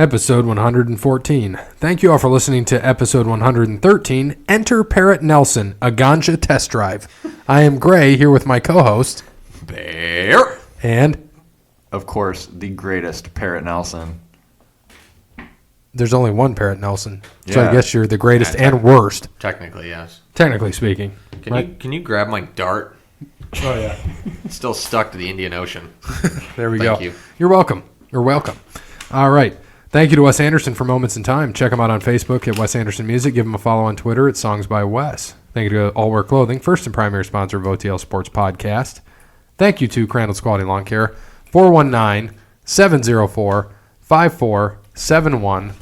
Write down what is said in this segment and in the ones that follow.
Episode 114. Thank you all for listening to episode 113. Enter Parrot Nelson, a ganja test drive. I am Gray, here with my co-host. Bear. And? Of course, the greatest Parrot Nelson. There's only one Parrot Nelson. So Yeah. I guess you're the greatest and worst. Technically, yes. Technically speaking. Can you grab my dart? Oh, yeah. It's still stuck to the Indian Ocean. There we go. Thank you. You're welcome. You're welcome. All right. Thank you to Wes Anderson for Moments in Time. Check him out on Facebook at Wes Anderson Music. Give him a follow on Twitter at Songs by Wes. Thank you to All Wear Clothing, first and primary sponsor of OTL Sports Podcast. Thank you to Crandall's Quality Lawn Care, 419-704-5471.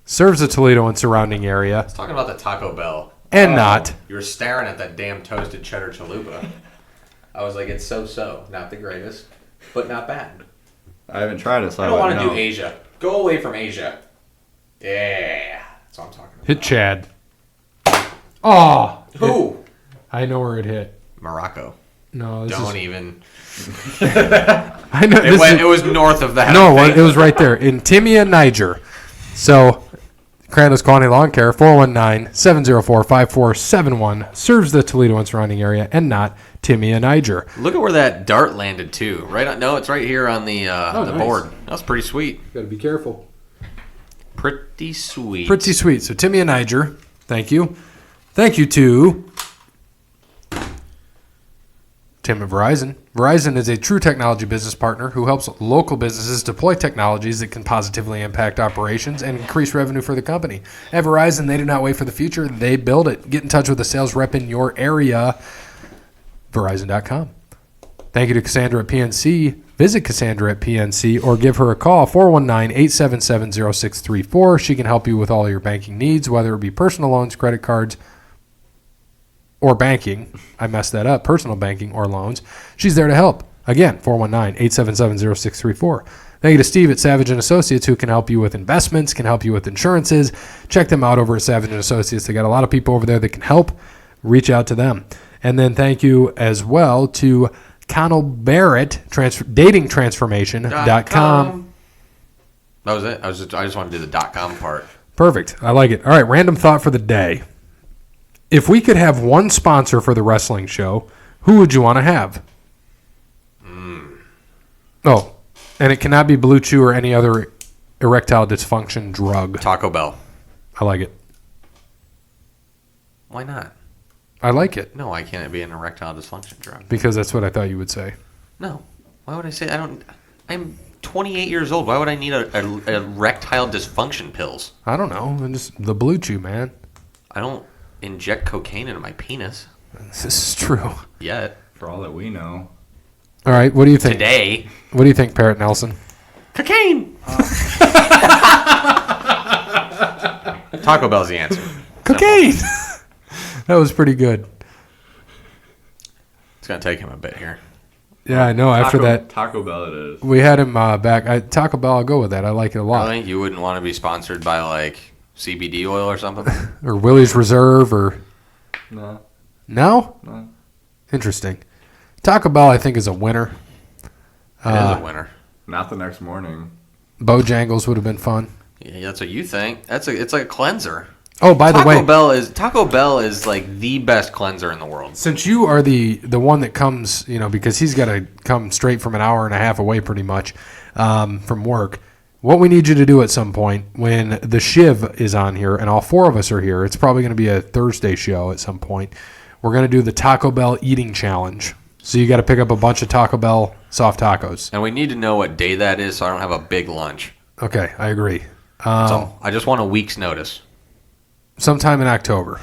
Serves the Toledo and surrounding area. Let's talk about the Taco Bell. And not. You were staring at that damn toasted cheddar chalupa. I was like, it's so-so. Not the greatest, but not bad. I haven't tried it, so I don't want to do Asia. Go away from Asia. Yeah. That's what I'm talking about. Hit Chad. Oh. Who? I know where it hit. Morocco. No, this Don't is, even. I know. It was north of that. No, it was right there in Timia, Niger. So, Crandall's Quality Lawn Care, 419-704-5471, serves the Toledo and surrounding area, and not Timia, Niger. Look at where that dart landed too. Right on, no, it's right here on the nice. board. That's pretty sweet. Got to be careful. Pretty sweet. Pretty sweet. So, Timia, Niger, thank you. Thank you to Tim at Verizon. Verizon is a true technology business partner who helps local businesses deploy technologies that can positively impact operations and increase revenue for the company. At Verizon, they do not wait for the future. They build it. Get in touch with a sales rep in your area. Verizon.com. Thank you to Cassandra at PNC. Visit Cassandra at PNC or give her a call, 419-877-0634. She can help you with all your banking needs, whether it be personal loans, credit cards, or banking. I messed that up. Personal banking or loans. She's there to help. Again, 419-877-0634. Thank you to Steve at Savage & Associates, who can help you with investments, can help you with insurances. Check them out over at Savage & Associates. They got a lot of people over there that can help. Reach out to them. And then thank you as well to Connell Barrett, datingtransformation.com. That was it. I just wanted to do the .com part. Perfect. I like it. All right, random thought for the day. If we could have one sponsor for the wrestling show, who would you want to have? Oh, and it cannot be Blue Chew or any other erectile dysfunction drug. Taco Bell. I like it. Why not? I like it. No, why can't it be an erectile dysfunction drug? Because that's what I thought you would say. No. Why would I say I'm 28 years old. Why would I need a erectile dysfunction pills? I don't know. Just the Blue Chew, man. I don't inject cocaine into my penis. This is true. Yet. For all that we know. All right, what do you think? Today. What do you think, Parrot Nelson? Cocaine! Taco Bell's the answer. Cocaine! That was pretty good. It's going to take him a bit here. Yeah, I know. After that, Taco Bell it is. we had him back. Taco Bell, I'll go with that. I like it a lot. Really? You wouldn't want to be sponsored by, like, CBD oil or something? Or Willie's Reserve or... No. No? No. Interesting. Taco Bell, I think, is a winner. It is a winner. Not the next morning. Bojangles would have been fun. Yeah, that's what you think. It's like a cleanser. Oh, by the way, Taco Bell is like the best cleanser in the world. since you are the one that comes, because he's got to come straight from an hour and a half away pretty much from work, what we need you to do at some point when the Shiv is on here and all four of us are here, it's probably going to be a Thursday show at some point, we're going to do the Taco Bell eating challenge. So you got to pick up a bunch of Taco Bell soft tacos. And we need to know what day that is so I don't have a big lunch. Okay, I agree. So I just want a week's notice. Sometime in October.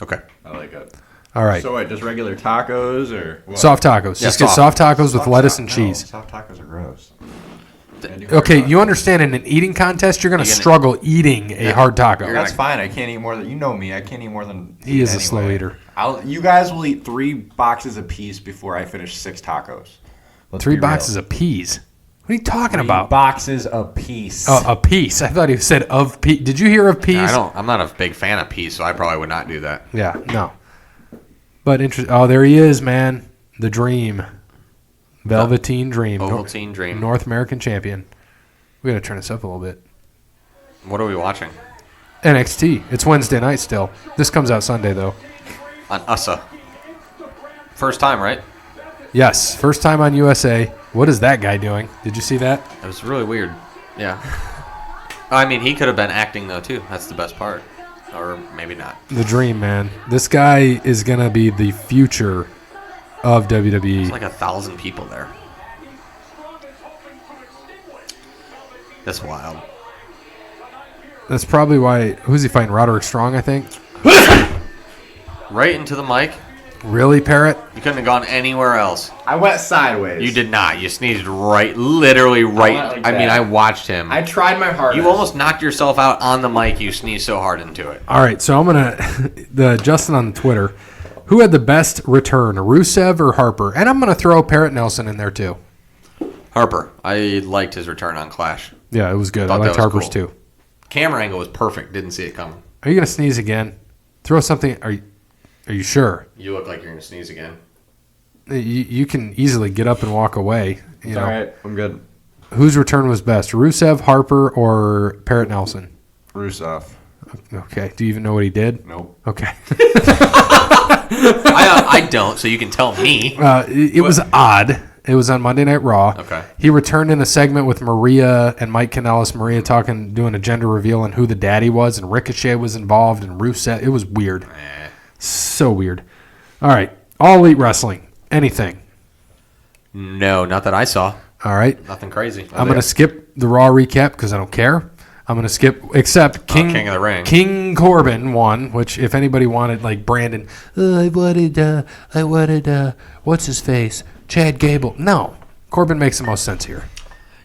Okay. I like it. All right. So what, just regular tacos or what? Soft tacos. Yeah, Just get soft tacos with lettuce and No, cheese. soft tacos are gross. Okay, you understand in an eating contest, you're going to struggle eating a hard taco. That's fine. I can't eat more than... You know me. I can't eat more than... He is a slow eater. You guys will eat 3 boxes apiece before I finish 6 tacos. Let's 3 be boxes real. of peas. What are you talking 3 about? boxes apiece. Oh, a piece. I thought he said of peas. Did you hear of peas? I'm not a big fan of peas, so I probably would not do that. Yeah, no. But oh, there he is, man. The Dream. Velveteen Dream. Ovaltine Dream. North American champion. We got to turn this up a little bit. What are we watching? NXT. It's Wednesday night still. This comes out Sunday, though. On USA. First time, right? Yes, first time on USA. What is that guy doing? Did you see that? It was really weird. Yeah. I mean, he could have been acting, though, too. That's the best part. Or maybe not. The dream, man. This guy is going to be the future of WWE. There's like 1,000 people there. That's wild. That's probably why. Who's he fighting? Roderick Strong, I think. Right into the mic. Really, Parrot? You couldn't have gone anywhere else. I went sideways. You did not. You sneezed literally right. like I mean, that. I watched him. I tried my hardest. You almost knocked yourself out on the mic. You sneezed so hard into it. All right, so I'm going to. Justin on Twitter. Who had the best return, Rusev or Harper? And I'm going to throw Parrot Nelson in there, too. Harper. I liked his return on Clash. Yeah, it was good. I Thought that liked was Harper's, cool. too. Camera angle was perfect. Didn't see it coming. Are you going to sneeze again? Throw something. Are you sure? You look like you're going to sneeze again. You can easily get up and walk away. You know. All right, I'm good. Whose return was best, Rusev, Harper, or Parrot Nelson? Rusev. Okay. Do you even know what he did? Nope. Okay. I don't, so you can tell me. It was odd. It was on Monday Night Raw. Okay. He returned in a segment with Maria and Mike Kanellis. Maria doing a gender reveal on who the daddy was, and Ricochet was involved, and Rusev. It was weird. So weird. All right. All Elite Wrestling. Anything? No, not that I saw. All right. Nothing crazy. I'm going to skip the Raw recap because I don't care. I'm going to skip, except King of the Ring. King Corbin won, which if anybody wanted, like Brandon, I wanted, what's his face? Chad Gable. No. Corbin makes the most sense here.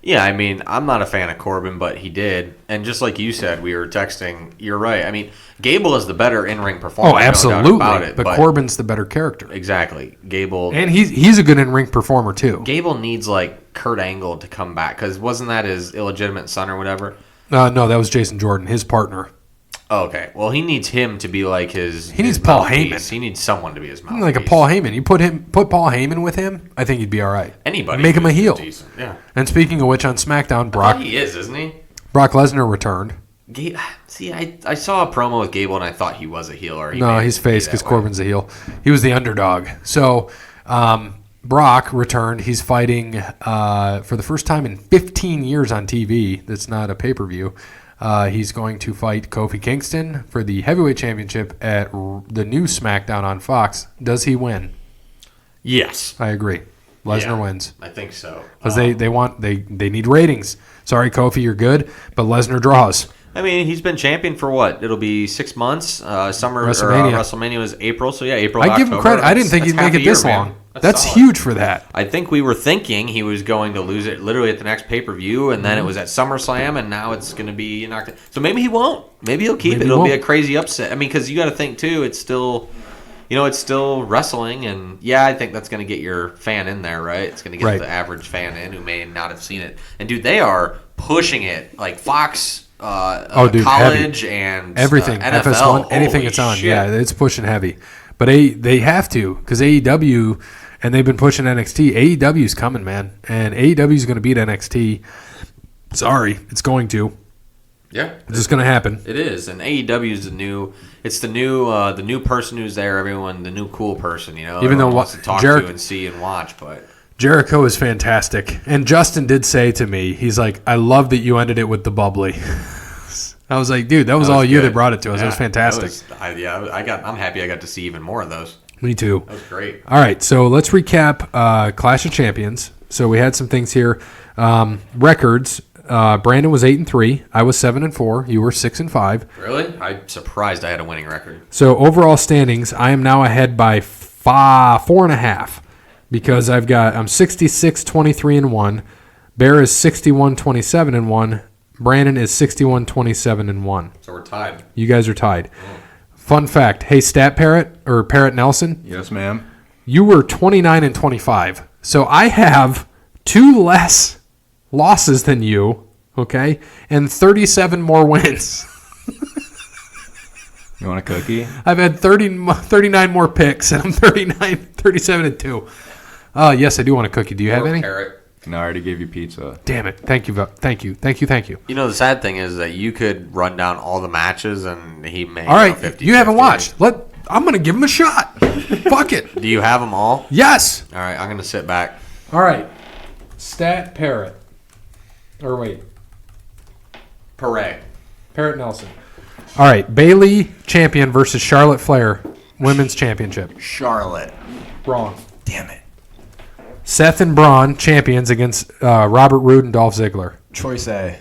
Yeah, I mean, I'm not a fan of Corbin, but he did. And just like you said, we were texting. You're right. I mean, Gable is the better in-ring performer. Oh, absolutely. No doubt about it, but Corbin's the better character. Exactly. Gable. And he's a good in-ring performer, too. Gable needs, like, Kurt Angle to come back. Because wasn't that his illegitimate son or whatever? No, that was Jason Jordan, his partner. Oh, okay. Well, he needs him to be like his. He needs his Paul mouthpiece. Heyman. He needs someone to be his mouthpiece. Like a Paul Heyman. You put Paul Heyman with him, I think he'd be all right. Anybody. Make him a heel. Decent. Yeah. And speaking of which, on SmackDown, He is, isn't he? Brock Lesnar returned. See, I saw a promo with Gable and I thought he was a heel. No, he's face because Corbin's a heel. He was the underdog. So Brock returned. He's fighting for the first time in 15 years on TV. That's not a pay-per-view. He's going to fight Kofi Kingston for the heavyweight championship at the new SmackDown on Fox. Does he win? Yes. I agree. Lesnar wins. I think so. Because they need ratings. Sorry, Kofi, you're good, but Lesnar draws. I mean, he's been champion for what? It'll be 6 months. Summer WrestleMania. WrestleMania was April, so yeah, April. I give him credit. I didn't think he'd make it this long. That's huge for that. I think we were thinking he was going to lose it literally at the next pay-per-view, and then it was at SummerSlam, and now it's going to be knocked. So maybe he won't. Maybe he'll keep it. It'll be a crazy upset. I mean, because you got to think too. It's still, it's still wrestling, and yeah, I think that's going to get your fan in there, right? It's going to get the average fan in who may not have seen it. And dude, they are pushing it like Fox. College heavy. And everything, NFL, FS1, anything it's on. Shit. Yeah, it's pushing heavy. But they have to because AEW, and they've been pushing NXT. AEW's coming, man. And AEW's going to beat NXT. Sorry, it's going to. Yeah. It's just going to happen. It is. And AEW is the new person who's there, everyone, the new cool person, Even though wants to talk to and see and watch, but Jericho is fantastic. And Justin did say to me, he's like, I love that you ended it with the bubbly. I was like, dude, that was all you that brought it to us. It was fantastic. I'm happy I got to see even more of those. Me too. That was great. All right, so let's recap Clash of Champions. So we had some things here. Records. Brandon was 8-3. I was 7-4. You were 6-5. Really? I'm surprised I had a winning record. So overall standings, I am now ahead by 4.5 because I'm 66, 23-1. Bear is 61, 27-1. Brandon is 61, 27-1. So we're tied. You guys are tied. Oh. Fun fact. Hey, Stat Parrot or Parrot Nelson. Yes, ma'am. You were 29-25. So I have 2 less losses than you, okay, and 37 more wins. You want a cookie? I've had 39 more picks, and I'm 37-2. Yes, I do want a cookie. Do you have any? Carrot. No, I already gave you pizza. Damn it. Thank you. You know, the sad thing is that you could run down all the matches and he may. All right. You haven't watched. I'm going to give him a shot. Fuck it. Do you have them all? Yes. All right. I'm going to sit back. All right. Stat Parrot. Or wait. Parade. Parrot Nelson. All right. Bailey champion versus Charlotte Flair. Women's championship. Charlotte. Wrong. Damn it. Seth and Braun champions against Robert Roode and Dolph Ziggler. Choice A.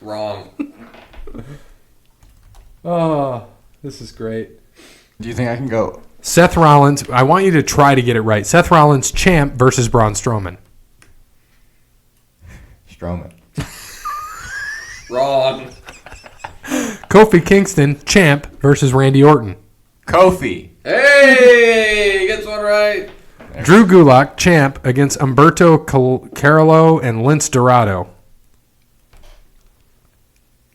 Wrong. Oh, this is great. Do you think I can go? Seth Rollins. I want you to try to get it right. Seth Rollins champ versus Braun Strowman. Strowman. Wrong. Kofi Kingston champ versus Randy Orton. Kofi. Hey, gets one right. Drew Gulak champ against Humberto Carrillo and Lince Dorado.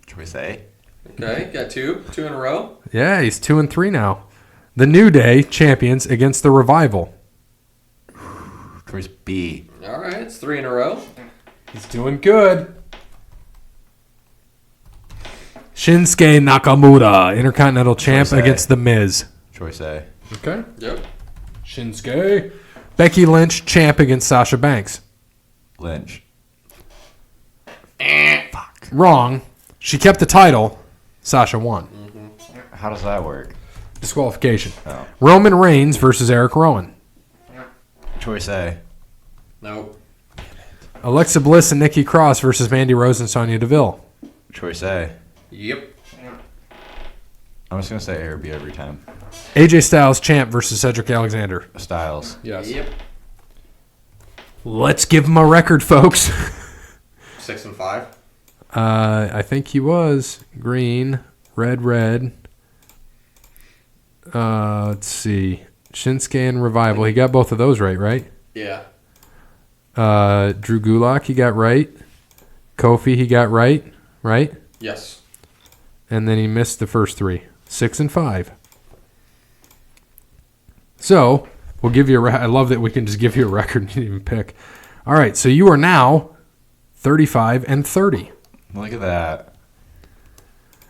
Choice A. Okay, got two in a row. Yeah, he's 2-3 now. The New Day champions against the Revival. Choice B. All right, it's 3 in a row. He's doing good. Shinsuke Nakamura, Intercontinental champ Choice A. against The Miz. Choice A. Okay. Yep. Shinsuke. Becky Lynch, champ against Sasha Banks. Lynch. Fuck. Wrong. She kept the title. Sasha won. How does that work? Disqualification. Oh. Roman Reigns versus Eric Rowan. Choice A. Nope. Alexa Bliss and Nikki Cross versus Mandy Rose and Sonya Deville. Choice A. Yep. I'm just going to say A or B every time. AJ Styles, champ versus Cedric Alexander. Styles. Yes. Yep. Let's give him a record, folks. 6 and 5. I think he was green, red. Let's see. Shinsuke and Revival. He got both of those right? Yeah. Drew Gulak, he got right. Kofi, he got right? Yes. And then he missed the first 3. 6 and 5. So, we'll give you I love that we can just give you a record and you didn't even pick. All right, so you are now 35 and 30. Look at that.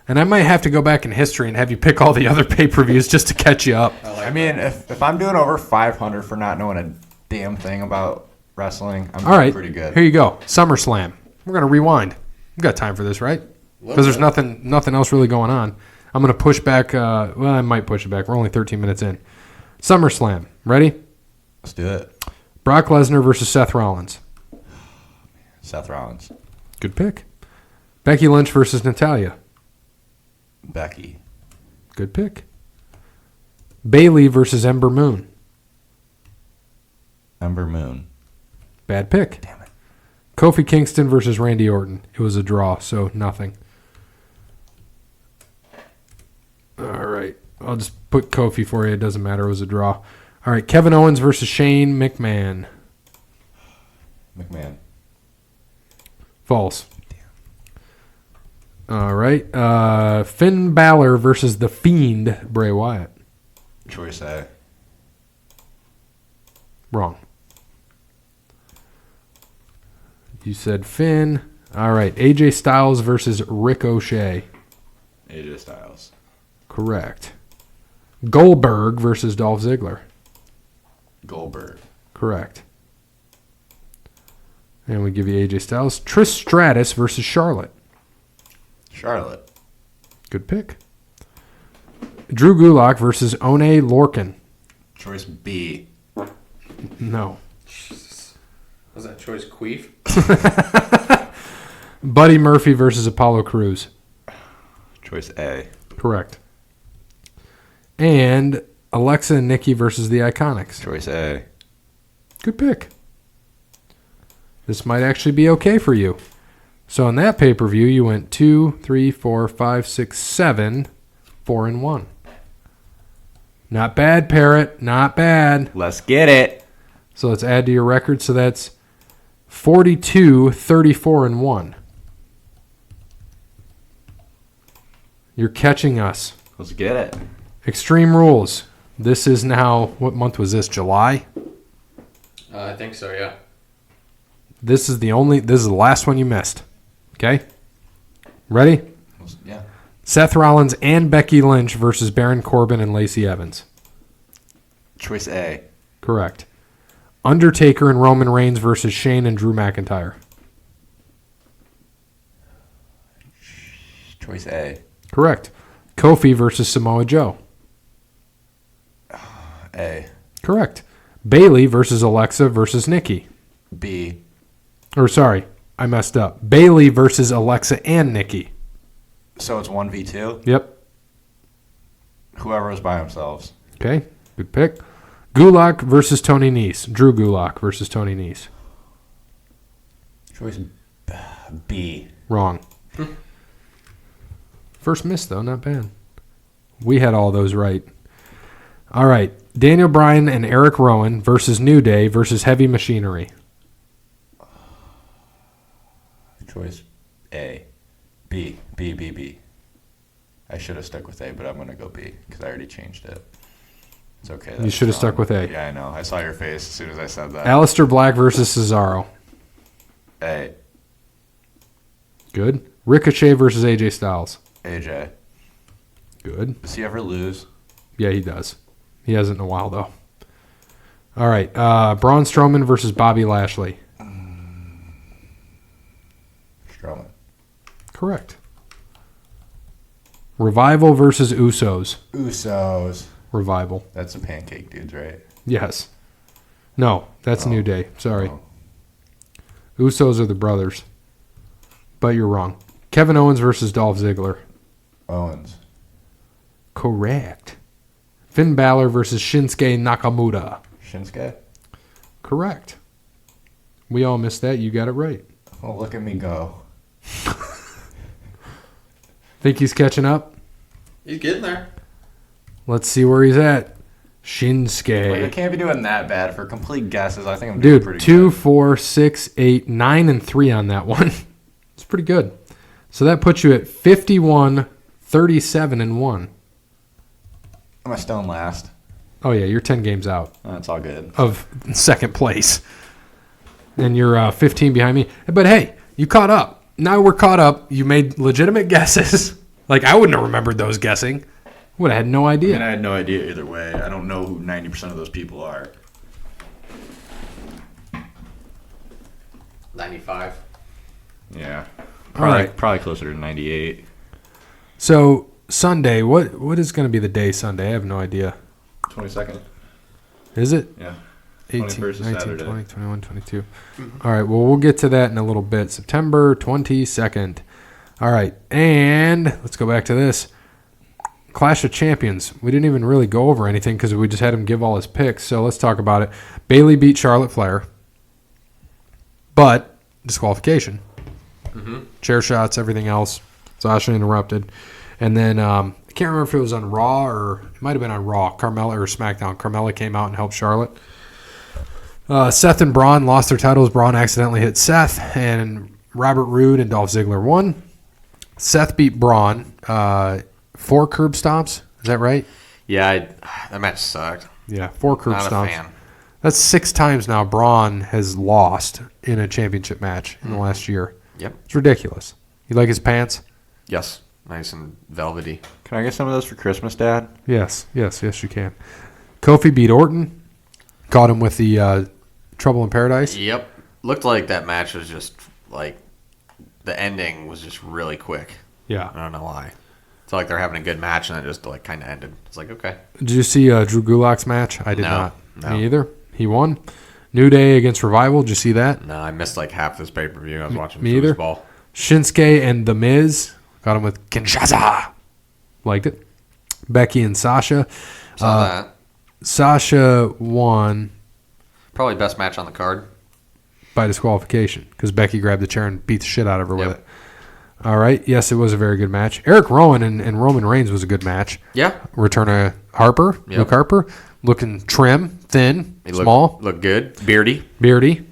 And I might have to go back in history and have you pick all the other pay-per-views just to catch you up. I mean, if I'm doing over 500 for not knowing a damn thing about wrestling, I'm All right, pretty good. Here you go. SummerSlam. We're going to rewind. We've got time for this, right? Because there's nothing else really going on. I'm going to push back. I might push it back. We're only 13 minutes in. SummerSlam. Ready? Let's do it. Brock Lesnar versus Seth Rollins. Seth Rollins. Good pick. Becky Lynch versus Natalya. Becky. Good pick. Bayley versus Ember Moon. Ember Moon. Bad pick. Damn it. Kofi Kingston versus Randy Orton. It was a draw, so nothing. All right. I'll just put Kofi for you. It doesn't matter. It was a draw. All right. Kevin Owens versus Shane McMahon. McMahon. False. All right. Finn Balor versus The Fiend, Bray Wyatt. Choice A. Wrong. You said Finn. All right. AJ Styles versus Ricochet. AJ Styles. Correct. Goldberg versus Dolph Ziggler. Goldberg. Correct. And we give you AJ Styles. Trish Stratus versus Charlotte. Charlotte. Good pick. Drew Gulak versus One Lorcan. Choice B. No. Was that choice Queef? Buddy Murphy versus Apollo Crews. Choice A. Correct. And Alexa and Nikki versus the Iconics. Choice A. Good pick. This might actually be okay for you. So in that pay-per-view, you went 2, 3, 4, 5, 6, 7, 4 and 1. Not bad, Parrot. Not bad. Let's get it. So let's add to your record. So that's 42, 34 and 1. You're catching us. Let's get it. Extreme Rules. This is now, what month was this? July? I think so, yeah. This is the last one you missed. Okay? Ready? Yeah. Seth Rollins and Becky Lynch versus Baron Corbin and Lacey Evans. Choice A. Correct. Undertaker and Roman Reigns versus Shane and Drew McIntyre. Choice A. Correct. Kofi versus Samoa Joe. A. Correct. Bayley versus Alexa versus Nikki. B. Or sorry, I messed up. Bayley versus Alexa and Nikki. So it's 1v2? Yep. Whoever was by themselves. Okay, good pick. Gulak versus Tony Nese. Drew Gulak versus Tony Nese. Choice B. Wrong. First miss, though, not bad. We had all those right. All right. Daniel Bryan and Eric Rowan versus New Day versus Heavy Machinery. Choice A. B. B, B, B. I should have stuck with A, but I'm going to go B because I already changed it. It's okay. You should have stuck with A. Yeah, I know. I saw your face as soon as I said that. Aleister Black versus Cesaro. A. Good. Ricochet versus AJ Styles. AJ. Good. Does he ever lose? Yeah, he does. He hasn't in a while, though. All right. Braun Strowman versus Bobby Lashley. Strowman. Correct. Revival versus Usos. Usos. Revival. That's the pancake dudes, right? Yes. No, that's New Day. Sorry. Oh. Usos are the brothers. But you're wrong. Kevin Owens versus Dolph Ziggler. Owens. Correct. Finn Balor versus Shinsuke Nakamura. Shinsuke? Correct. We all missed that. You got it right. Oh, look at me go. Think he's catching up? He's getting there. Let's see where he's at. Like, I Shinsuke. can't be doing that bad for complete guesses. I think I'm doing Dude, pretty 2, good. 4, 6, 8, 9, and 3 on that one. It's pretty good. So that puts you at 51, 37, and 1. Am I still in last? Oh, yeah, you're 10 games out Oh, that's all good. of second place. And you're 15 behind me. But hey, you caught up. Now we're caught up. You made legitimate guesses. Like, I wouldn't have remembered those guessing. Would have had no idea. And I had no idea either way. I don't know who 90% of those people are. 95. Yeah. All right. Probably closer to 98. So, Sunday, what is going to be the day Sunday? I have no idea. 22nd. Is it? Yeah. 18, 21st is 19, Saturday. 20, 21, 22. All right, well, we'll get to that in a little bit. September 22nd. All right, and let's go back to this. Clash of Champions. We didn't even really go over anything because we just had him give all his picks, so let's talk about it. Bayley beat Charlotte Flair, but disqualification. Chair shots, everything else. Sasha interrupted. And then I can't remember if it was on Raw or it might have been on Raw, Carmella or SmackDown. Carmella came out and helped Charlotte. Seth and Braun lost their titles. Braun accidentally hit Seth, and Robert Roode and Dolph Ziggler won. Seth beat Braun. 4 curb stomps. Is that right? Yeah, that match sucked. Yeah, 4 curb Not stomps. a fan. That's 6 times now Braun has lost in a championship match in the last year. Yep. It's ridiculous. You like his pants? Yes. Nice and velvety. Can I get some of those for Christmas, Dad? Yes, you can. Kofi beat Orton. Caught him with the Trouble in Paradise. Yep. Looked like that match was just like the ending was just really quick. Yeah. I don't know why. It's like they're having a good match and it just like kind of ended. It's like, okay. Did you see Drew Gulak's match? I did No, not. no. Me either. He won. New Day against Revival. Did you see that? No, I missed like half this pay-per-view. I was watching me either. foosball. Shinsuke and The Miz. Got him with Kinshasa. Liked it. Becky and Sasha. Saw that. Sasha won Probably best match on the card. by disqualification because Becky grabbed the chair and beat the shit out of her with Yep. it. All right. Yes, it was a very good match. Eric Rowan and Roman Reigns was a good match. Yeah. Return of Harper, Yep. Luke Harper, looking trim, thin, He small, Looked good. Beardy. beardy.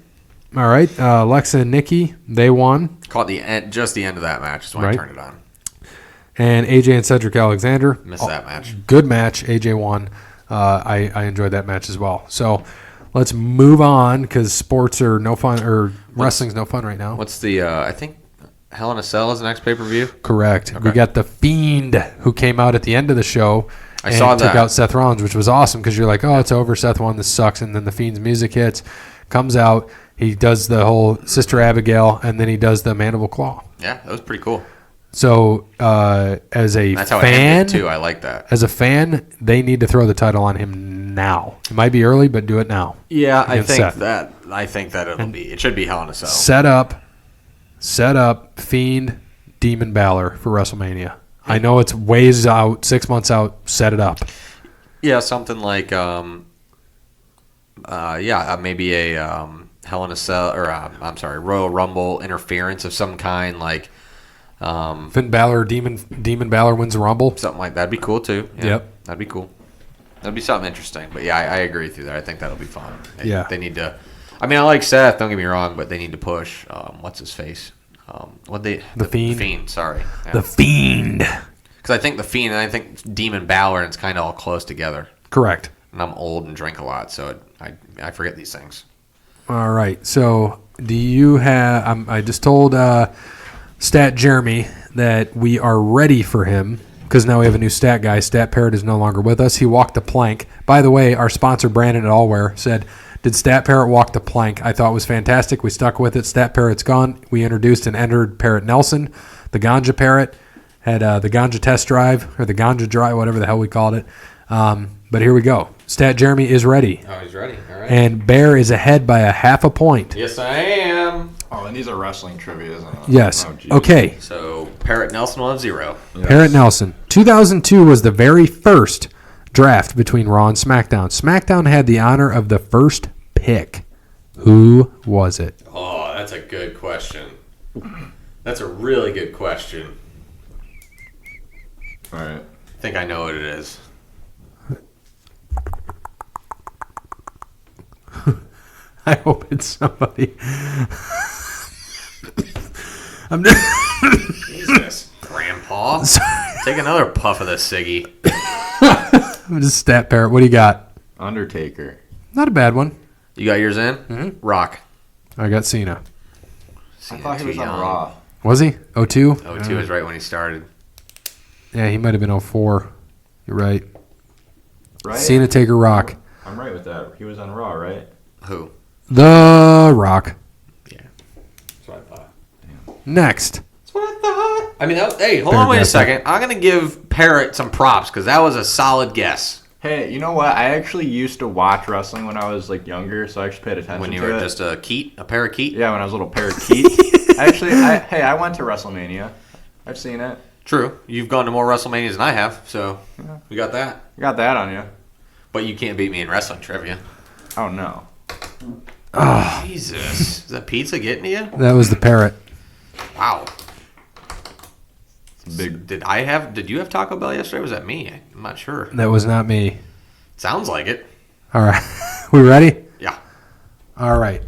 All right. Alexa and Nikki, they won. Caught the end, just the end of that match is when Right. I turned it on. And AJ and Cedric Alexander. Missed that match. Good match. AJ won. I enjoyed that match as well. So let's move on because sports are no fun, or wrestling's no fun right now. What's the? I think Hell in a Cell is the next pay-per-view. Correct. Okay. We got the Fiend who came out at the end of the show. I saw that. Took out Seth Rollins, which was awesome because you're like, oh, it's over. Seth won. This sucks. And then the Fiend's music hits, comes out. He does the whole Sister Abigail, and then he does the Mandible Claw. Yeah, that was pretty cool. So as a That's how fan, it ended too. I like that. as a fan, they need to throw the title on him now. It might be early, but do it now. Yeah, against Seth. I think that it should be Hell in a Cell. Set up Fiend, Demon Balor for WrestleMania. I know it's ways out, 6 months out. Set it up. Yeah, something like maybe a Hell in a Cell or Royal Rumble interference of some kind, like Finn Balor, Demon Balor wins the Rumble. something like that'd be cool too. Yeah, Yep. that'd be cool. That'd be something interesting. But yeah, I agree with you there. I think that'll be fun. They need to. I mean, I like Seth. Don't get me wrong, but they need to push. What's his face? The Fiend. Fiend. Sorry, yeah. The Fiend. Because I think the Fiend and I think Demon Balor, and it's kind of all close together. Correct. And I'm old and drink a lot, so I forget these things. All right. So do you have? I just told Stat Jeremy that we are ready for him because now we have a new stat guy. Stat Parrot is no longer with us. He walked the plank. By the way, our sponsor Brandon at Allwear said, "Did Stat Parrot walk the plank?" I thought it was fantastic. We stuck with it. Stat Parrot's gone. We introduced and entered Parrot Nelson, the Ganja Parrot. Had the Ganja test drive or the Ganja drive, whatever the hell we called it. But here we go. Stat Jeremy is ready. Oh, he's ready. All right. And Bear is ahead by a half a point. Yes, I am. Oh, and these are wrestling trivia, isn't it? Yes. Oh, geez. Okay. So Parrot Nelson will have 0. Yes. Parrot Nelson. 2002 was the very first draft between Raw and SmackDown. SmackDown had the honor of the first pick. Who was it? Oh, that's a good question. That's a really good question. All right. I think I know what it is. I hope it's somebody. I'm just, Jesus, Grandpa. Take another puff of this ciggy. I'm just Stat Parrot. What do you got? Undertaker. Not a bad one. You got yours in? Mm-hmm. Rock. I got Cena. I thought he was on Raw. Was he? 02? 02 is right when he started. Yeah, he might have been 04. You're right. Right? Cena, Taker, Rock. I'm right with that. He was on Raw, right? Who? The Rock. Yeah. That's what I thought. Next. That's what I thought. I mean, hey, hold on, wait a second. I'm going to give Parrot some props because that was a solid guess. Hey, you know what? I actually used to watch wrestling when I was like younger, so I actually paid attention to it. When you were just a parakeet? Yeah, when I was a little parakeet. Actually, I went to WrestleMania. I've seen it. True. You've gone to more WrestleManias than I have, so we got that. Got that on you. But you can't beat me in wrestling trivia. Oh, no. Oh, Jesus. Is that pizza getting to you? that was the Parrot. Wow. Big. Did you have Taco Bell yesterday? Or was that me? I'm not sure. That was not me. Sounds like it. All right. We ready? Yeah. All right.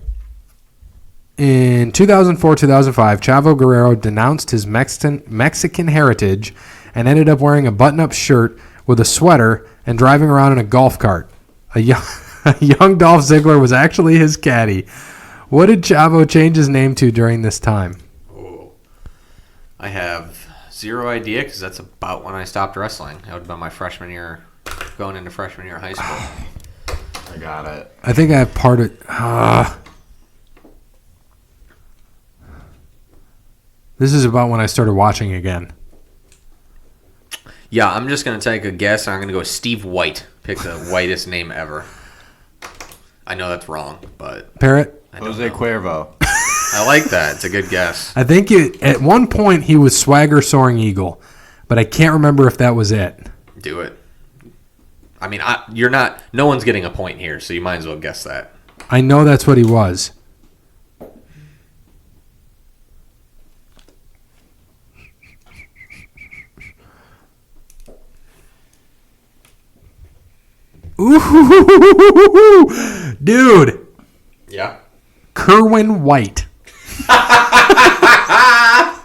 In 2004-2005, Chavo Guerrero denounced his Mexican heritage and ended up wearing a button-up shirt with a sweater and driving around in a golf cart. A young Dolph Ziggler was actually his caddy. What did Chavo change his name to during this time? Oh. I have zero idea because that's about when I stopped wrestling. That would have been my freshman year, going into freshman year of high school. I got it. I think I have part of... This is about when I started watching again. Yeah, I'm just going to take a guess. I'm going to go Steve White. Pick the whitest name ever. I know that's wrong, but... Parrot? Jose Cuervo. I like that. It's a good guess. I think at one point he was Swagger Soaring Eagle, but I can't remember if that was it. Do it. I mean, you're not... No one's getting a point here, so you might as well guess that. I know that's what he was. Ooh, dude. Yeah. Kerwin White. I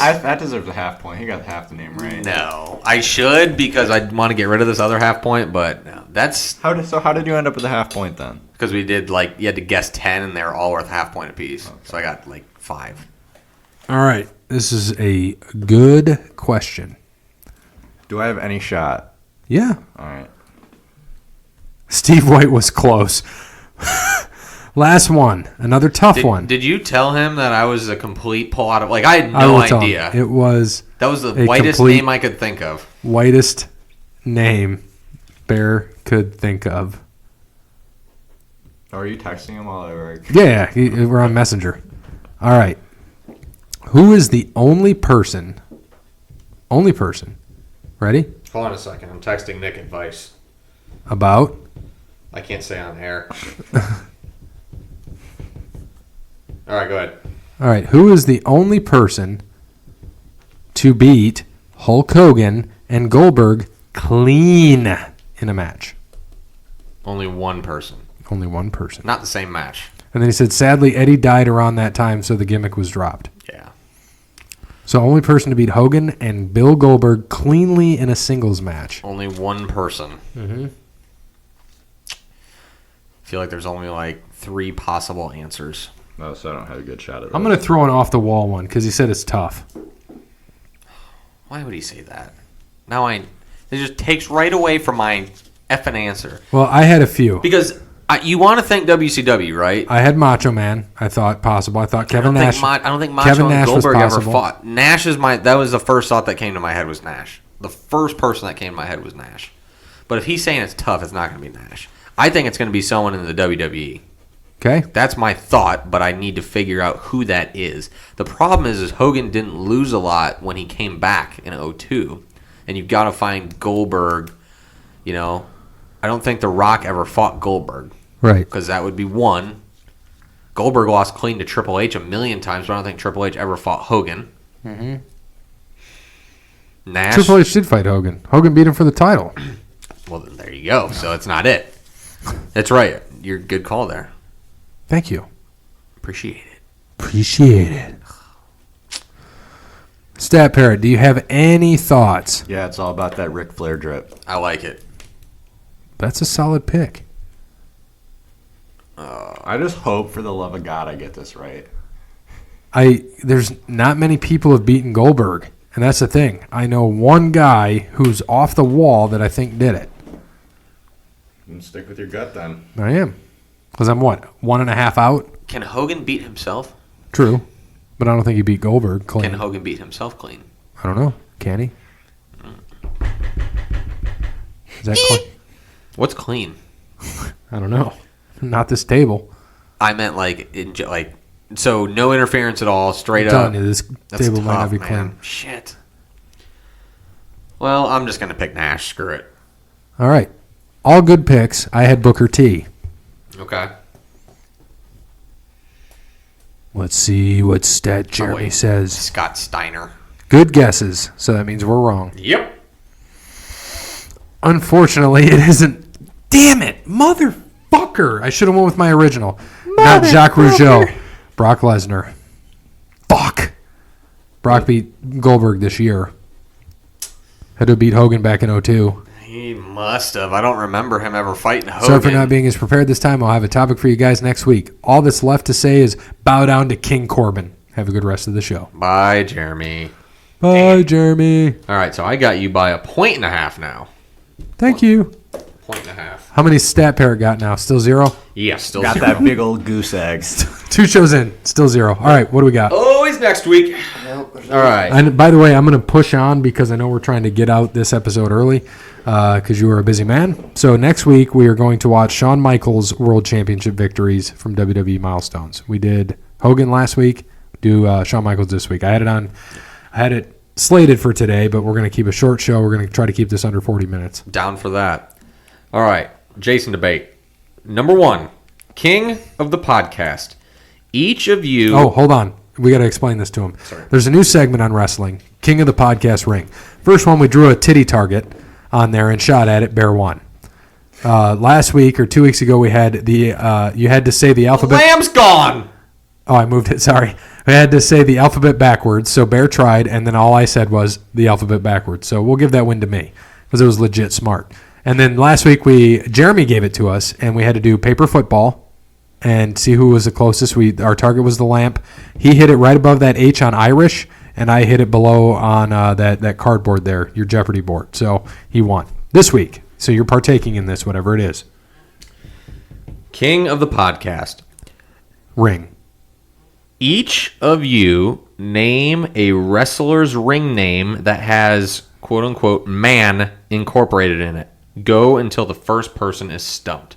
that deserves a half point. He got half the name right. No, I should because I want to get rid of this other half point, but no, that's How did you end up with a half point then? because we did you had to guess 10 and they're all worth half point apiece. Okay. So I got 5. All right. This is a good question. Do I have any shot? Yeah. All right. Steve White was close. Last one. Another tough one. Did you tell him that I was a complete pull out of I had I no will tell idea. him. It was That was the whitest name I could think of. Whitest name Bear could think of. Oh, are you texting him while I work? Yeah, we're on Messenger. All right. Who is the only person? Ready? Hold on a second. I'm texting Nick advice. About? I can't say on air. All right, go ahead. All right. Who is the only person to beat Hulk Hogan and Goldberg clean in a match? Only one person. Only one person. Not the same match. And then he said, sadly, Eddie died around that time, so the gimmick was dropped. Yeah. So only person to beat Hogan and Bill Goldberg cleanly in a singles match. Only one person. Mm-hmm. I feel like there's only 3 possible answers. No, so I don't have a good shot at it. I'm going to throw an off-the-wall one because he said it's tough. Why would he say that? It just takes right away from my effing answer. Well, I had a few. Because you want to think WCW, right? I had Macho Man. I thought possible. I thought Kevin Nash. I don't think Macho and Goldberg ever fought. Nash is that was the first thought that came to my head was Nash. The first person that came to my head was Nash. But if he's saying it's tough, it's not going to be Nash. I think it's going to be someone in the WWE. Okay. That's my thought, but I need to figure out who that is. The problem is Hogan didn't lose a lot when he came back in 2002. And you've got to find Goldberg, I don't think The Rock ever fought Goldberg. Right. Because that would be one. Goldberg lost clean to Triple H a million times, but I don't think Triple H ever fought Hogan. Mm-hmm. Nash. Triple H did fight Hogan. Hogan beat him for the title. Well, then there you go. So it's not it. That's right. You're a good call there. Thank you. Appreciate it. Appreciate it. Stat Parrot, do you have any thoughts? Yeah, it's all about that Ric Flair drip. I like it. That's a solid pick. I just hope for the love of God I get this right. There's not many people have beaten Goldberg, and that's the thing. I know one guy who's off the wall that I think did it. Stick with your gut then. I am. Because I'm 1.5 out? Can Hogan beat himself? True. But I don't think he beat Goldberg clean. Can Hogan beat himself clean? I don't know. Can he? Is that clean? What's clean? I don't know. Not this table. I meant so no interference at all, straight up. This That's table tough, might not be man. clean. Shit. Well, I'm just going to pick Nash. Screw it. All right. All good picks. I had Booker T. Okay. Let's see what stat Jeremy says. Scott Steiner. Good guesses. So that means we're wrong. Yep. Unfortunately, it isn't. Damn it. Motherfucker. I should have went with my original. Not Jacques Rougeau. Brock Lesnar. Fuck. Brock beat Goldberg this year. Had to beat Hogan back in 2002. He must have. I don't remember him ever fighting Hogan. Sorry for not being as prepared this time. I'll have a topic for you guys next week. All that's left to say is bow down to King Corbin. Have a good rest of the show. Bye, Jeremy. Bye, Jeremy. All right, so I got you by 1.5 now. Thank you. 1.5. How many stat parrot got now? Still 0? Yeah, still Got 0. that big old goose egg. 2 shows in. Still 0. All right, what do we got? Always next week. All right. And by the way, I'm going to push on because I know we're trying to get out this episode early because you are a busy man. So next week, we are going to watch Shawn Michaels' World Championship victories from WWE Milestones. We did Hogan last week. Do Shawn Michaels this week. I had it slated for today, but we're going to keep a short show. We're going to try to keep this under 40 minutes. Down for that. All right. Jason debate. Number 1, king of the podcast. Each of you... Oh, hold on. We got to explain this to him. Sorry. There's a new segment on wrestling, King of the Podcast Ring. First one, we drew a titty target on there and shot at it. Bear won. Last week or 2 weeks ago, we had you had to say the alphabet. Lamb's gone. Oh, I moved it. Sorry. I had to say the alphabet backwards. So Bear tried, and then all I said was the alphabet backwards. So we'll give that win to me because it was legit smart. And then last week Jeremy gave it to us, and we had to do paper football and see who was the closest. Our target was the lamp. He hit it right above that H on Irish, and I hit it below on that cardboard there, your Jeopardy board. So he won this week. So you're partaking in this, whatever it is. King of the podcast. Ring. Each of you name a wrestler's ring name that has, quote unquote, man incorporated in it. Go until the first person is stumped.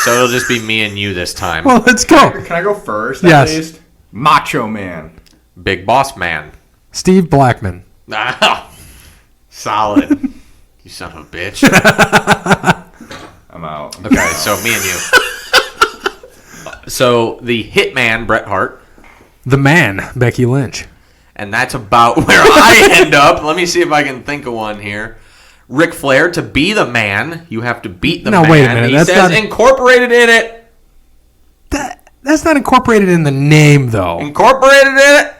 So it'll just be me and you this time. Well, let's go. Can I go first Yes. at least? Macho Man. Big Boss Man. Steve Blackman. Ah, solid. You son of a bitch. I'm out. Okay, so me and you. So the Hitman, Bret Hart. The Man, Becky Lynch. And that's about where I end up. Let me see if I can think of one here. Ric Flair, to be the man, you have to beat the man. No, wait a minute. He That's says not incorporated in it. That's not incorporated in the name, though. Incorporated in it.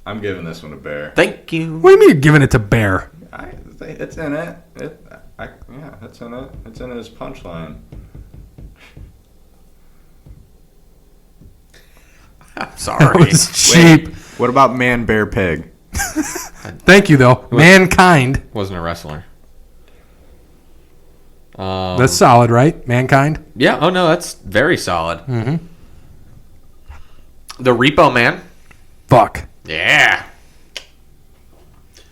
I'm giving this one a Bear. Thank you. What do you mean you're giving it to Bear? It's in it. Yeah, it's in it. It's in his punchline. I'm sorry. That was cheap. What about Man, Bear, Pig? Thank you, though. Mankind. Wasn't a wrestler. That's solid, right? Mankind. Yeah. Oh no, that's very solid. Mm-hmm. The Repo Man. Fuck. Yeah.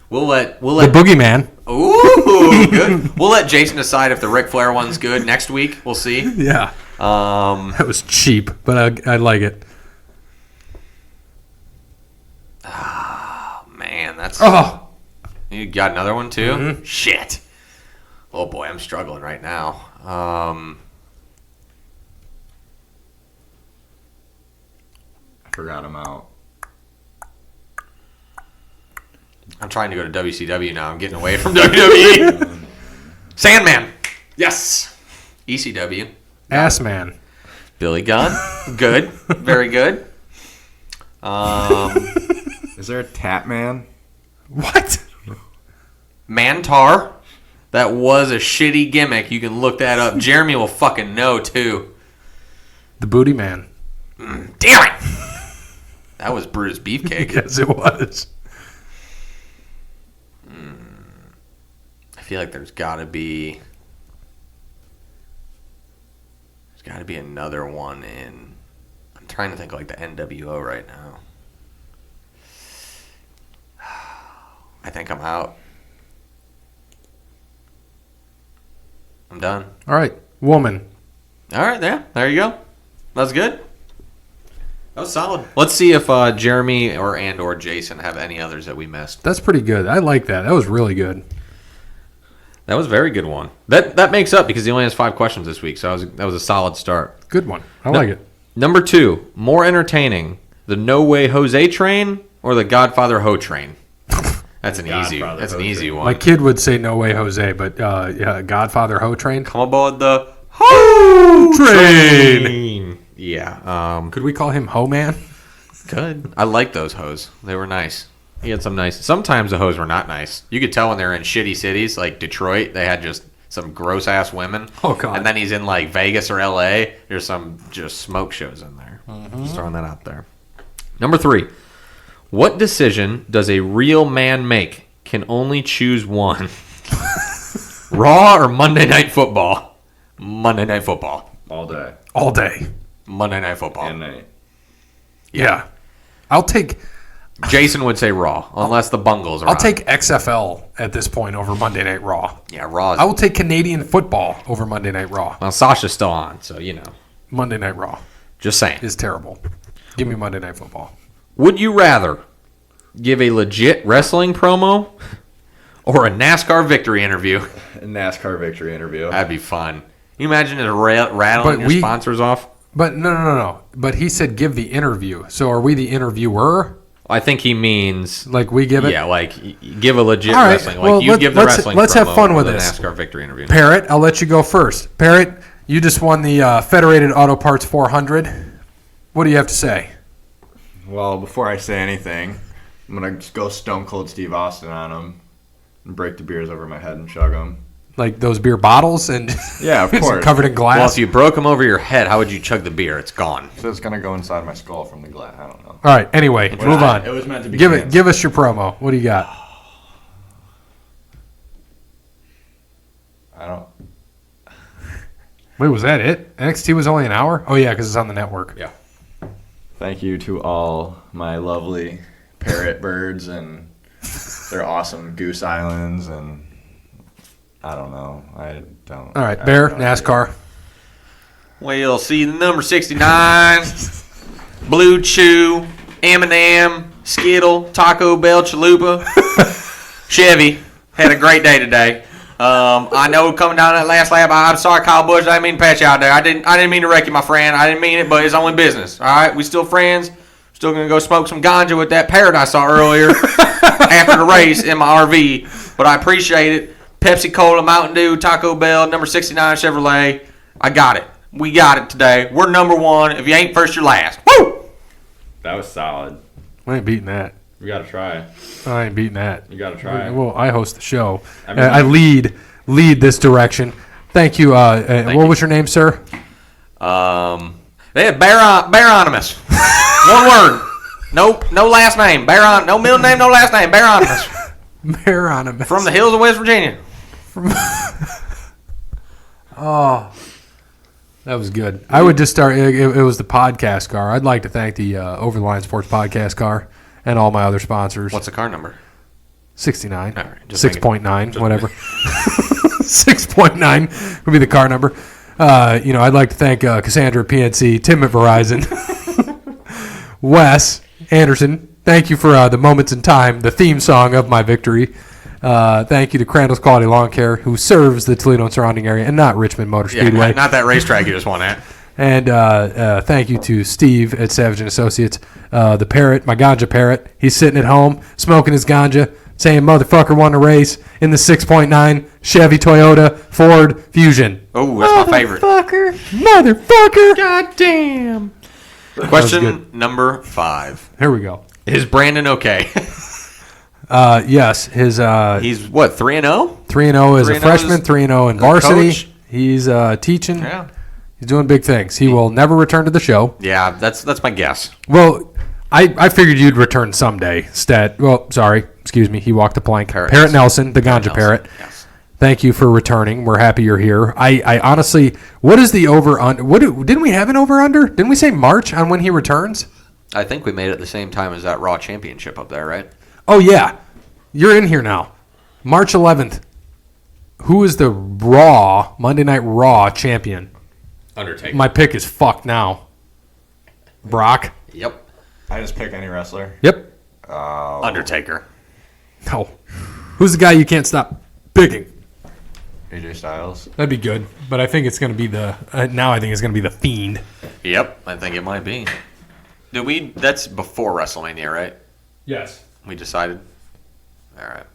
We'll let The Boogeyman. Ooh, good. We'll let Jason decide if the Ric Flair one's good next week. We'll see. Yeah. That was cheap, but I like it. Oh, man, that's... Oh. You got another one, too? Mm-hmm. Shit. Oh, boy, I'm struggling right now. I forgot him out. I'm trying to go to WCW now. I'm getting away from WWE. Sandman. Yes. ECW. Ass Man. Billy Gunn. Good. Very good. Is there a Tap Man? What? Mantar. That was a shitty gimmick. You can look that up. Jeremy will fucking know, too. The Booty Man. Damn it. That was Brutus Beefcake. Yes, it was. I feel like there's got to be another one in. I'm trying to think like the NWO right now. I think I'm out. I'm done. All right. Woman. All right, yeah, there you go. That's good. That was solid. Let's see if Jeremy or Jason have any others that we missed. That's pretty good. I like that. That was really good. That was a very good one. That makes up because he only has 5 questions this week, so that was a solid start. Good one. I like it. Number 2, more entertaining, the No Way Jose train or the Godfather Ho train? That's an easy one. My kid would say No Way Jose, but yeah, Godfather Ho Train. Come aboard the Ho train. Yeah. Could we call him Ho Man? Good. I like those hoes. They were nice. He had some nice. Sometimes the hoes were not nice. You could tell when they're in shitty cities like Detroit. They had just some gross ass women. Oh God. And then he's in like Vegas or L.A. There's some just smoke shows in there. Just throwing that out there. Number 3. What decision does a real man make? Can only choose one. Raw or Monday Night Football? Monday Night Football. All day. All day. Monday Night Football. And night. Yeah. I'll take Jason would say Raw, unless the Bungles are I'll on. take XFL at this point over Monday Night Raw. Yeah, Raw. I will take Canadian football over Monday Night Raw. Well, Sasha's still on, so you know. Monday Night Raw Just saying. is terrible. Give me Monday Night Football. Would you rather give a legit wrestling promo or a NASCAR victory interview? A NASCAR victory interview. That'd be fun. Can you imagine it rattling your sponsors off? But no. But he said give the interview. So are we the interviewer? I think he means Like we give it? yeah, like give a legit All right, wrestling. Like well, you give the wrestling. let's have promo fun with the this. NASCAR victory interview. Parrot, I'll let you go first. Parrot, you just won the Federated Auto Parts 400. What do you have to say? Well, before I say anything, I'm going to go Stone Cold Steve Austin on him and break the beers over my head and chug them. Like those beer bottles and yeah, of course, covered in glass. Well, if you broke them over your head, how would you chug the beer? It's gone. So it's going to go inside my skull from the glass. I don't know. All right, anyway, move on. It was meant to be Give us your promo. What do you got? I don't. Wait, was that it? NXT was only an hour? Oh, yeah, because it's on the network. Yeah. Thank you to all my lovely parrot birds and their awesome goose islands and I don't know. I don't. All right, Bear, NASCAR. We'll see the number 69, Blue Chew, M&M, Skittle, Taco Bell, Chalupa, Chevy. Had a great day today. I know coming down that last lap, I'm sorry, Kyle Busch. I didn't mean to pat you out there. I didn't mean to wreck you, my friend. I didn't mean it, but it's only business. All right, we still friends. Still gonna go smoke some ganja with that parrot I saw earlier after the race in my RV. But I appreciate it. Pepsi Cola, Mountain Dew, Taco Bell, number 69 Chevrolet. I got it. We got it today. We're number one. If you ain't first, you're last. Woo! That was solid. I ain't beating that. We got to try. I ain't beating that. You got to try. Well, I host the show. I mean, I lead this direction. Thank you. What was your name, sir? They had Baronymous. One word. Nope. No last name. No middle name, no last name. Baronymous. Baronymous. From the hills of West Virginia. Oh, that was good. I would just start. It was the podcast car. I'd like to thank the Over the Line Sports podcast car and all my other sponsors. What's the car number? 69. All right, 6.9, whatever. 6.9 would be the car number. I'd like to thank Cassandra at PNC, Tim at Verizon, Wes Anderson. Thank you for the moments in time, the theme song of my victory. Thank you to Crandall's Quality Lawn Care, who serves the Toledo and surrounding area, and not Richmond Motor Speedway. Yeah, not that racetrack you just won at. And thank you to Steve at Savage & Associates, the parrot, my ganja parrot. He's sitting at home, smoking his ganja, saying motherfucker won a race in the 6.9 Chevy Toyota Ford Fusion. Oh, that's my favorite. Motherfucker. God damn. Question number 5. Here we go. Is Brandon okay? Yes. He's what, 3-0? 3-0 as a freshman, 3-0 in varsity. Coach? He's teaching. Yeah. He's doing big things. He will never return to the show. Yeah, that's my guess. Well, I figured you'd return someday. Excuse me. He walked the plank. Parrot Nelson, the ganja parrot. Yes. Thank you for returning. We're happy you're here. I honestly, what is the over-under? Didn't we have an over-under? Didn't we say March on when he returns? I think we made it the same time as that Raw Championship up there, right? Oh, yeah. You're in here now. March 11th. Who is the Monday Night Raw champion? Undertaker. My pick is fucked now. Brock? Yep. I just pick any wrestler. Yep. Undertaker. No. Who's the guy you can't stop picking? AJ Styles. That'd be good, but I think it's going to be now I think it's going to be the Fiend. Yep, I think it might be. That's before WrestleMania, right? Yes. We decided? All right.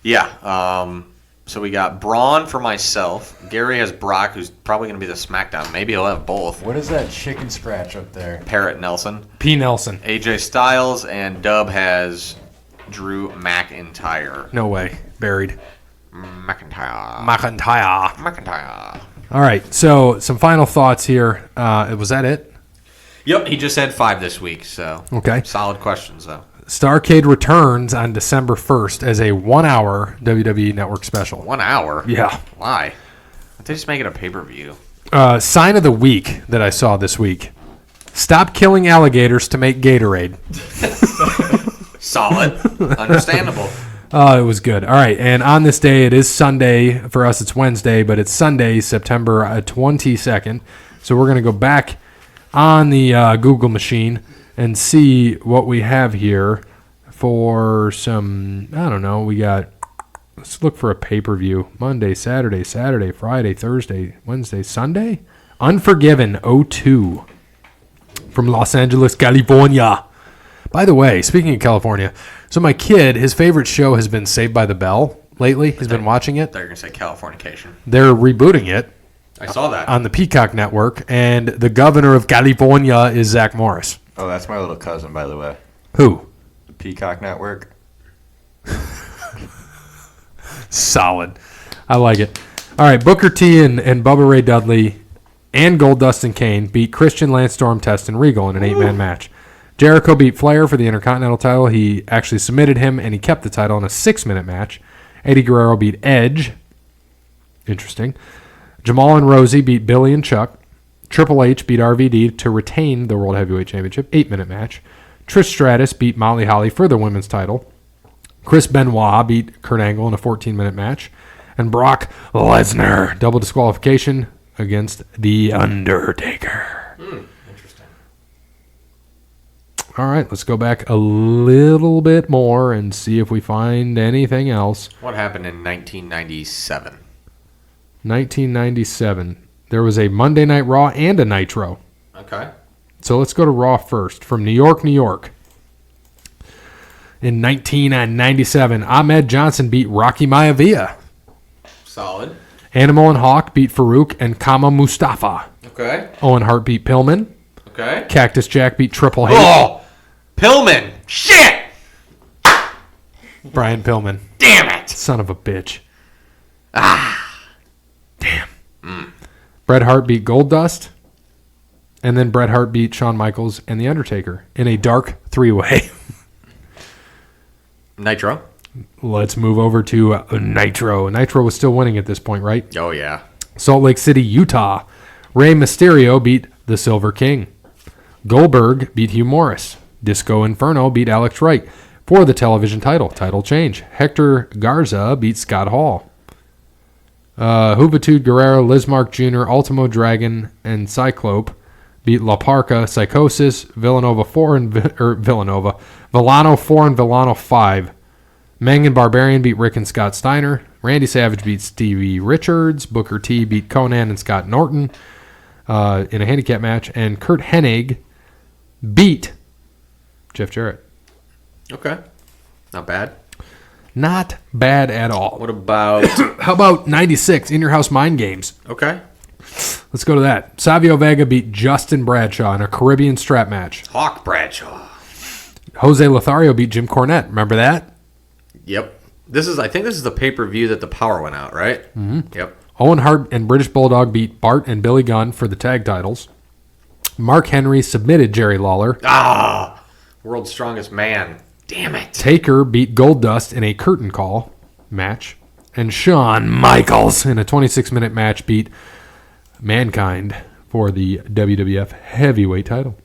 Yeah, so we got Braun for myself. Gary has Brock, who's probably going to be the SmackDown. Maybe he'll have both. What is that chicken scratch up there? Parrot Nelson. P. Nelson. AJ Styles, and Dub has Drew McIntyre. No way. Buried. McIntyre. All right, so some final thoughts here. Was that it? Yep, he just had 5 this week, so Okay. solid questions, though. Starrcade returns on December 1st as a 1-hour WWE Network special. 1 hour? Yeah. Why? They just make it a pay-per-view. Sign of the week that I saw this week. Stop killing alligators to make Gatorade. Solid. Understandable. It was good. All right, and on this day, it is Sunday. For us, it's Wednesday, but it's Sunday, September 22nd. So we're going to go back on the Google machine and see what we have here for some, I don't know, let's look for a pay-per-view. Monday, Saturday, Friday, Thursday, Wednesday, Sunday? Unforgiven 02 from Los Angeles, California. By the way, speaking of California, so my kid, his favorite show has been Saved by the Bell lately. He's been watching it. They're going to say Californication. They're rebooting it. I saw that. On the Peacock Network, and the governor of California is Zach Morris. Oh, that's my little cousin, by the way. Who? The Peacock Network. Solid. I like it. All right, Booker T and Bubba Ray Dudley and Goldust and Kane beat Christian, Lance Storm, Test, and Regal in an 8-man match. Jericho beat Flair for the Intercontinental title. He actually submitted him, and he kept the title in a 6-minute match. Eddie Guerrero beat Edge. Interesting. Jamal and Rosie beat Billy and Chuck. Triple H beat RVD to retain the World Heavyweight Championship, 8-minute match. Trish Stratus beat Molly Holly for the women's title. Chris Benoit beat Kurt Angle in a 14-minute match. And Brock Lesnar, double disqualification against The Undertaker. Interesting. All right, let's go back a little bit more and see if we find anything else. What happened in 1997? 1997. There was a Monday Night Raw and a Nitro. Okay. So let's go to Raw first. From New York, New York. In 1997, Ahmed Johnson beat Rocky Maivia. Solid. Animal and Hawk beat Farouk and Kama Mustafa. Okay. Owen Hart beat Pillman. Okay. Cactus Jack beat Triple H. Oh! Pillman! Shit! Brian Pillman. Damn it! Son of a bitch. Damn. Bret Hart beat Goldust. And then Bret Hart beat Shawn Michaels and The Undertaker in a dark 3-way. Nitro? Let's move over to Nitro. Nitro was still winning at this point, right? Oh, yeah. Salt Lake City, Utah. Rey Mysterio beat the Silver King. Goldberg beat Hugh Morris. Disco Inferno beat Alex Wright for the television title. Title change. Hector Garza beat Scott Hall. Juventud Guerrero, Lizmark Jr., Ultimo Dragon, and Cyclope beat La Parca, Psychosis, Villanova 4 and Villano 4 and Villano 5. Meng and Barbarian beat Rick and Scott Steiner. Randy Savage beat Stevie Richards. Booker T beat Conan and Scott Norton in a handicap match. And Kurt Hennig beat Jeff Jarrett. Okay. Not bad. Not bad at all. What about... How about 96, In Your House Mind Games? Okay. Let's go to that. Savio Vega beat Justin Bradshaw in a Caribbean strap match. Hawk Bradshaw. Jose Lothario beat Jim Cornette. Remember that? Yep. I think this is the pay-per-view that the power went out, right? Mm-hmm. Yep. Owen Hart and British Bulldog beat Bart and Billy Gunn for the tag titles. Mark Henry submitted Jerry Lawler. World's Strongest Man. Damn it. Taker beat Goldust in a curtain call match. And Shawn Michaels in a 26-minute match beat Mankind for the WWF Heavyweight title.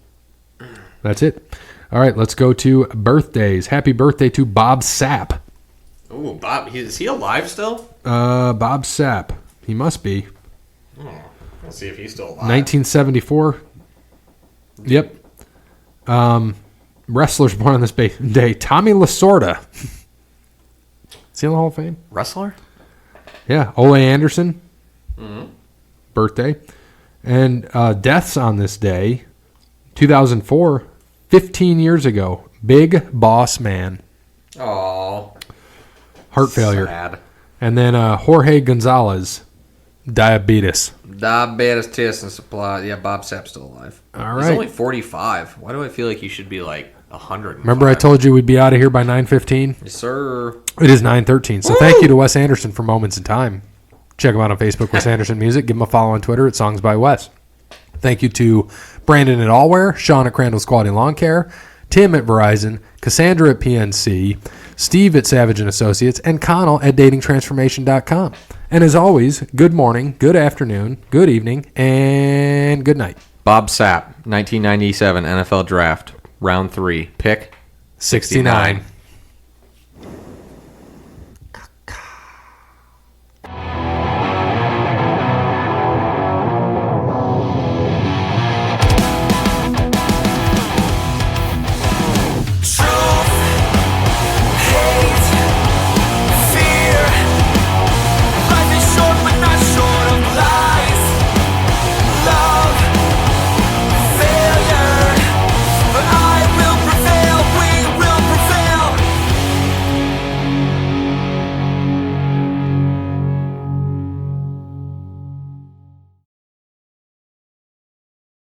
That's it. All right, let's go to birthdays. Happy birthday to Bob Sapp. Ooh, Bob. Is he alive still? Bob Sapp. He must be. Let's see if he's still alive. 1974. Yep. Wrestlers born on this day. Tommy Lasorda. Is he in the Hall of Fame? Wrestler? Yeah. Ole Anderson. Birthday. And deaths on this day. 2004. 15 years ago. Big Boss Man. Oh. Heart failure. Sad. And then Jorge Gonzalez. Diabetes. Diabetes test and supply. Yeah, Bob Sapp's still alive. All He's right. only 45. Why do I feel like he should be like 100? Remember I told you we'd be out of here by 9:15? Yes, sir. It is 9:13. So thank you to Wes Anderson for Moments in Time. Check him out on Facebook, Wes Anderson Music. Give him a follow on Twitter at Songs by Wes. Thank you to Brandon at Allwear, Sean at Crandall's Quality Lawn Care, Tim at Verizon, Cassandra at PNC, Steve at Savage & Associates, and Connell at datingtransformation.com. And as always, good morning, good afternoon, good evening, and good night. Bob Sapp, 1997 NFL Draft, Round 3, pick 69.